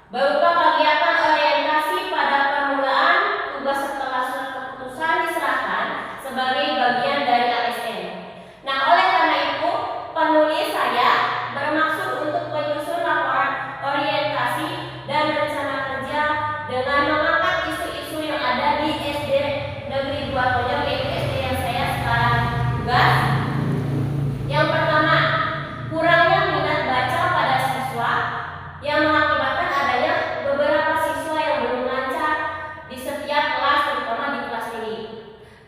berupa kegiatan orientasi pada permulaan tugas setelah surat keputusan diserahkan sebagai bagian dari ASN. Nah, oleh karena itu, penulis saya bermaksud untuk menyusun laporan orientasi dan rencana kerja dengan mengangkat isu-isu yang ada di SD Negeri 2 Tonjong, yaitu SD yang saya sekarang tugas. Yang pertama, kurangnya minat baca pada siswa yang mengakibatkan adanya beberapa siswa yang belum lancar di setiap kelas, terutama di kelas tinggi.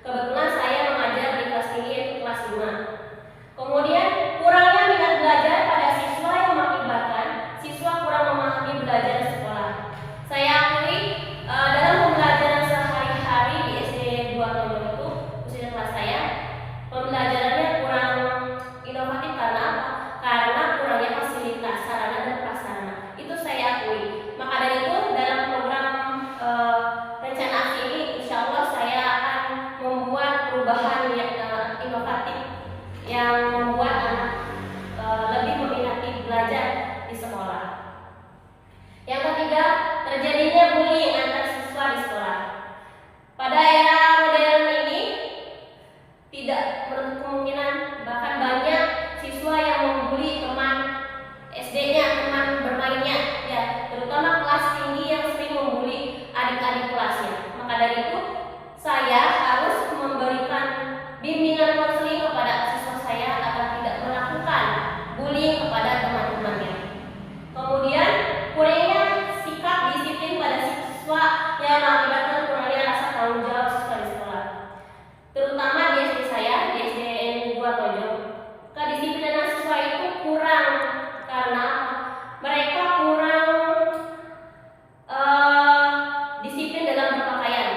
Kebetulan saya mengajar di kelas tinggi, yaitu kelas 5. Kemudian, kurangnya minat belajar pada siswa yang mengakibatkan siswa kurang memahami belajar di sekolah. Saya akui dalam pembelajaran sehari-hari di SD 2 Tonjong itu, khususnya kelas saya, pembelajarannya kurang inovatif. Karena apa? Karena kurangnya fasilitas, sarana dan prasarana. Itu saya akui. Maka dari itu, dalam program rencana aksi ini, insya Allah saya akan membuat perubahan yang inovatif yang membuat anak lebih meminati belajar di sekolah. Yang ketiga, terjadinya bullying antar siswa di sekolah. Pada era modern ini, tidak menutup kemungkinan bahkan banyak siswa yang membuli teman SD-nya, teman bermainnya, ya, terutama kelas tinggi yang sering membuli adik-adik kelasnya. Maka dari itu, saya harus memberikan bimbingan konseling kepada siswa saya agar tidak melakukan bullying kepada teman-temannya. Kemudian, kurangnya sikap disiplin pada siswa yang mengakibatkan kurangnya rasa tanggung jawab siswa di sekolah. Terutama di SD saya, di SDN 2 Tonjong, kedisiplinan siswa itu kurang karena mereka kurang disiplin dalam berpakaian.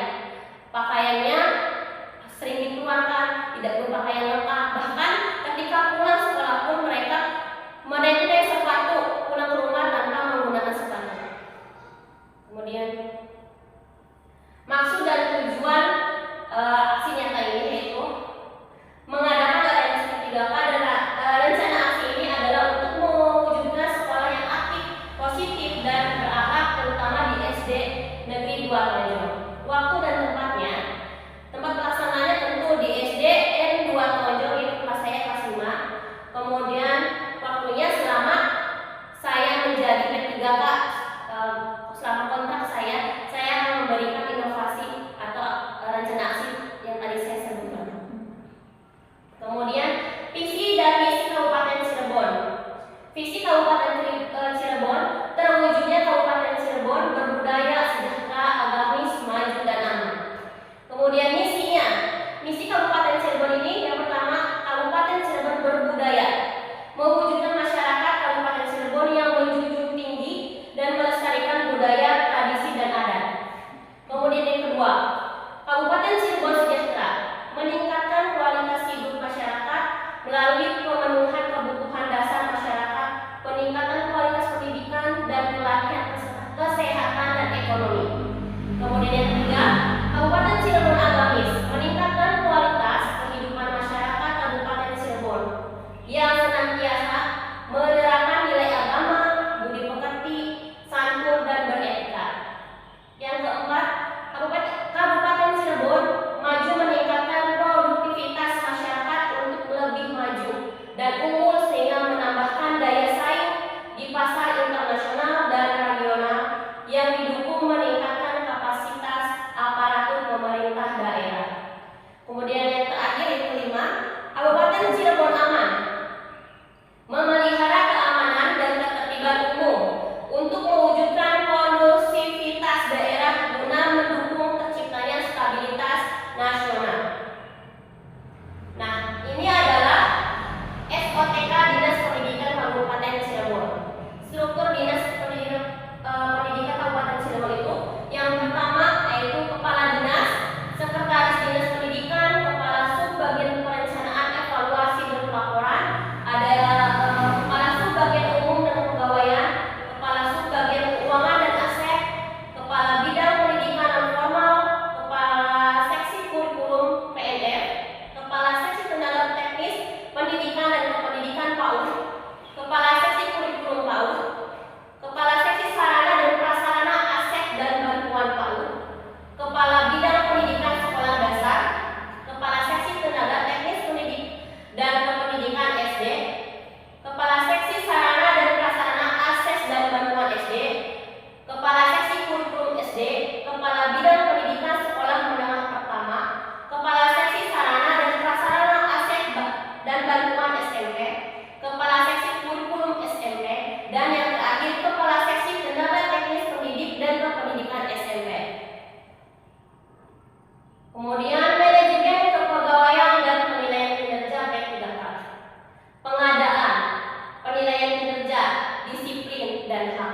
dan HAK.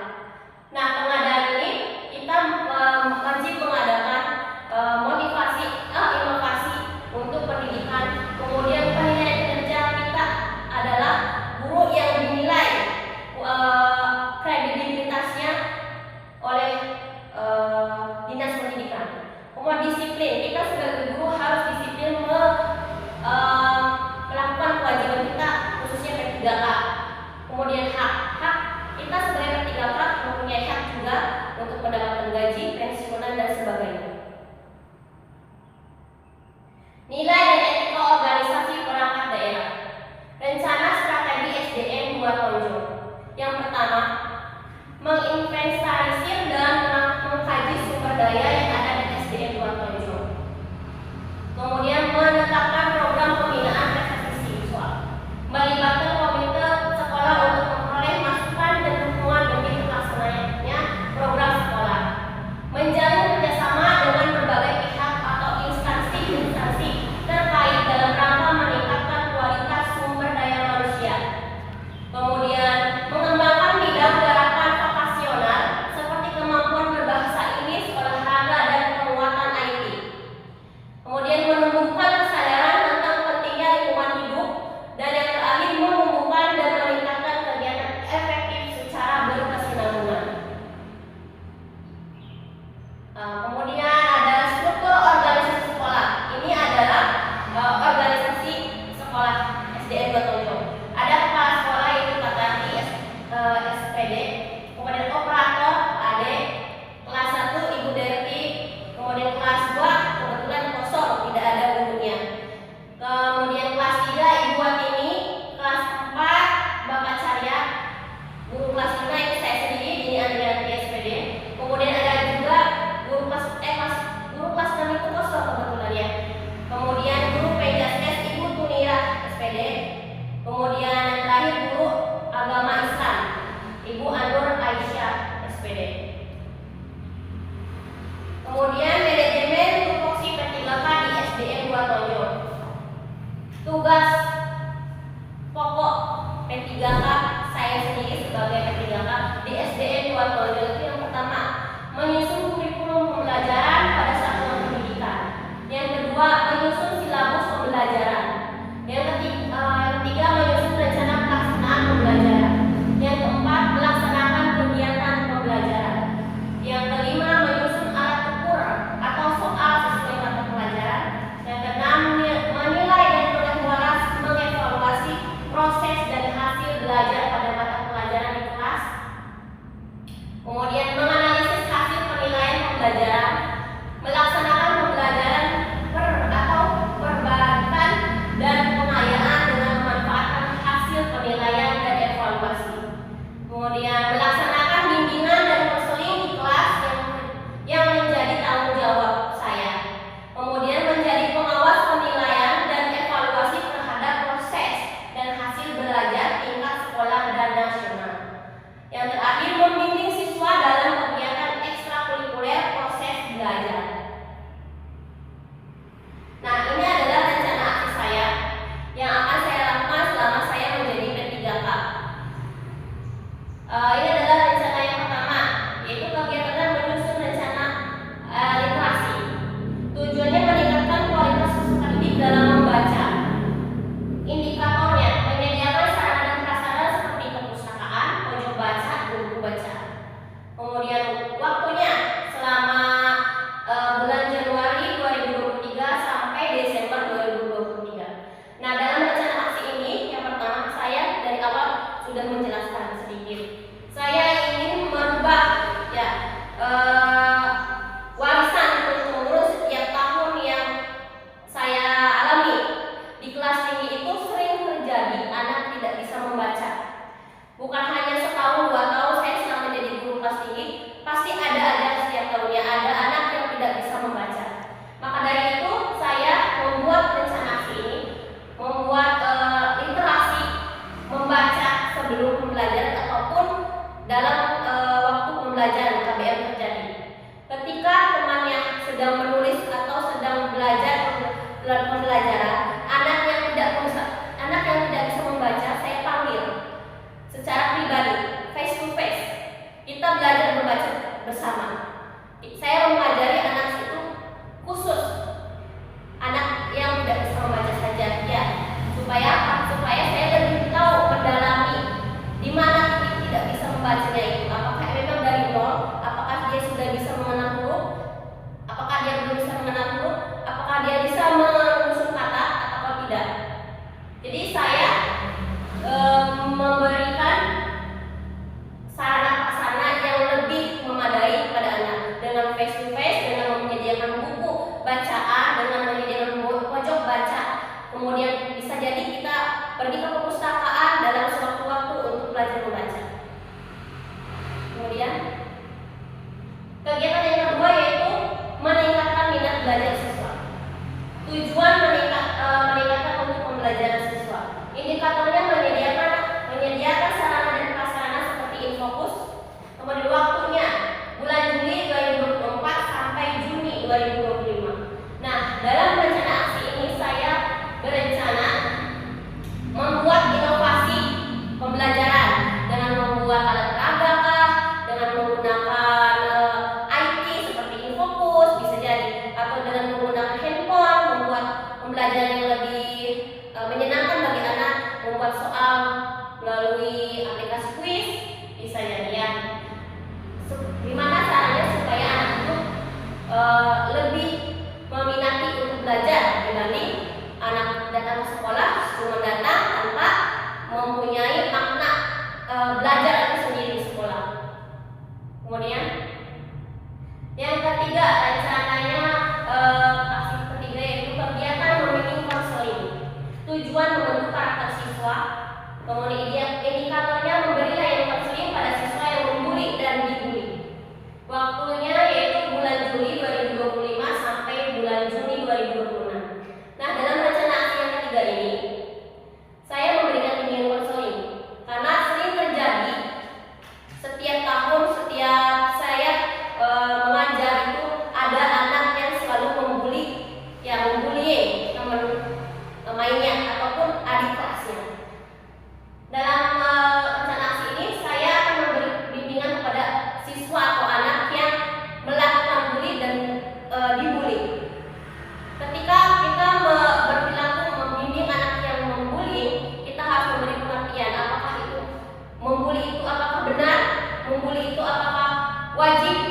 Nah, pengadaan ini kita wajib mengadakan inovasi untuk pendidikan. Kemudian penilaian kinerja kita adalah guru yang dinilai kredibilitasnya oleh dinas pendidikan. Kemudian disiplin, kita sebagai guru harus disiplin melakukan kewajiban kita, khususnya P3K. Kemudian hak kita sebagai P3K mempunyai hak juga untuk mendapatkan gaji, pensiunan dan sebagainya. Nilai dan etika organisasi perangkat daerah. Rencana strategi SDM 2 tonjol. Yang pertama, menginventarisir dan mengkaji sumber daya yang ada di SDM 2 tonjol. Kemudian menetapkan program pembinaan prestasi siswa. Melibatkan komite sekolah untuk memperoleh masukan dan dukungan demi terlaksananya program sekolah. Menjalin kerjasama dengan berbagai pihak atau instansi terkait dalam rangka meningkatkan kualitas sumber daya manusia. Kemudian mengembangkan bidang garapan vokasional seperti kemampuan berbahasa Inggris, olahraga dan penguatan IT. Kemudian menumbuhkan kesadaran tentang pentingnya lingkungan hidup, dan yang terakhir menumbuhkan dan meningkatkan kegiatan efektif secara berkesinambungan. Kemudian ada struktur organisasi sekolah. Ini adalah organisasi sekolah SDN 2 tonjol. Ada kepala sekolah yaitu KTI SPD, kemudian operator AD, kelas 1 Ibu Derti, kemudian kelas 2 kebetulan kosong tidak ada gurunya. Kemudian kelas 3 Ibu Watini, kelas 4 Bapak Carya, guru kelas 5 itu saya sendiri, ini Andrianti SPD. Kemudian ada juga guru kelas 6 itu kosong kebetulan ya. Kemudian guru PJS Ibu Tunira SPD. Kemudian yang terakhir guru agama Islam Ibu Anur Aisyah SPD. Kemudian manajemen tupoksi P3K di SDN 2 tonjol. Tugas pokok P3K saya sendiri sebagai P3K di SDN 2 tonjol itu yang pertama, menyusun kurikulum pembelajaran pada satuan pendidikan. Yang kedua, menyusun silabus pembelajaran. Yang ketiga, menyusun rencana pelaksanaan pembelajaran. Yang keempat, melaksanakan kegiatan pembelajaran. Yang kelima, menyusun alat ukur atau soal sesuai mata pelajaran. Yang keenam, menilai dan mengevaluasi proses dan hasil belajar pada mata pelajaran di kelas. Kemudian menganalisis hasil penilaian pembelajaran, melaksanakan pembelajaran perbaikan dan pengayaan dengan memanfaatkan hasil penilaian dan evaluasi. Kemudian melaksanakan bimbingan dan konseling di kelas yang menjadi tanggung jawab saya. Kemudian menjadi pengawas penilaian dan evaluasi terhadap proses dan hasil belajar tingkat sekolah dan nasional. Yang terakhir, membimbing siswa dalam kegiatan ekstrakurikuler proses belajar. Nah, ini adalah rencana aksi saya yang akan saya lakukan selama saya menjadi P3K. Ini adalah rencana yang pertama, yaitu kegiatan menyusun rencana literasi. Tujuannya meningkatkan kualitas siswa didik dalam membaca. Indikatornya menyediakan sarana dan prasarana seperti perpustakaan, pojok baca, buku baca. Kemudian waktunya selama bulan Januari 2023 sampai Desember 2023. Nah, dalam rencana aksi ini yang pertama, saya dari awal sudah menjelaskan sedikit. Saya ingin merubah warisan turun-temurun setiap tahun yang saya alami. Di kelas tinggi itu sering terjadi anak tidak bisa membaca. Bukan hanya setahun 2 tahun saya selama menjadi guru kelas tinggi, pasti ada setiap tahunnya ada anak yang tidak bisa membaca. Maka dari itu saya membuat rencana aksi ini, membuat literasi membaca sebelum pembelajaran ataupun dalam waktu pembelajaran KBM terjadi. Ketika temannya sedang menulis atau sedang belajar dalam pembelajaran, anak yang tidak bisa membaca, saya panggil secara pribadi, face to face. bersama. Saya mengajari anak itu khusus anak yang tidak bisa membaca saja, ya. Supaya apa? Supaya saya lebih tahu mendalami di mana titik tidak bisa membacanya itu. Apakah memang dari nol? Apakah dia sudah bisa mengenal huruf? Apakah dia belum bisa mengenal huruf? Apakah dia bisa menyusun kata atau tidak? Jadi saya memberikan sarana-prasarana yang lebih memadai kepada anak dengan face to face, dengan menyediakan buku bacaan, dengan menyediakan pojok baca. Kemudian bisa jadi kita pergi ke perpustakaan dalam sewaktu-waktu untuk belajar membaca. Kemudian kegiatan yang kedua yaitu meningkatkan minat belajar siswa. Tujuan meningkatkan untuk pembelajaran siswa. Indikatornya menyediakan sarana dan prasarana seperti Infokus. Kemudian waktunya bulan Juli 2024 sampai Juni 2025. Nah, dalam rencana aksi ini saya berencana membuat inovasi pembelajaran dengan membuat alat peraga kah, dengan menggunakan IT seperti Infokus bisa jadi, atau dengan menggunakan handphone, membuat pembelajaran yang lebih menyenangkan bagi anak, membuat soal melalui aplikasi kuis bisa jadi, ya. Gimana caranya supaya anak itu lebih meminati untuk belajar dibanding anak datang ke sekolah cuma datang tanpa mempunyai makna belajar itu sendiri di sekolah. Kemudian yang ketiga, rencananya aksi ketiga yaitu kegiatan membimbing konseling. Tujuan membentuk karakter siswa. Kemudian indikatornya memberi layanan konseling pada siswa yang membuli dan dibuli. Waktunya yaitu bulan Juli 2025 sampai bulan Juni 2026. Nah, dalam rencana aksi yang ketiga ini saya memberikan bimbingan konseling karena sering terjadi setiap tahun, setiap saya mengajar itu ada anak yang selalu membuli, teman mainnya ataupun adik kelasnya. Dalam rencana aksi ini saya akan memberi bimbingan kepada siswa atau anak yang melakukan bully dan dibully. Ketika kita berperilaku membimbing anak yang membuli, kita harus memberi pengertian apakah itu membuli itu apakah benar, membuli itu apakah wajib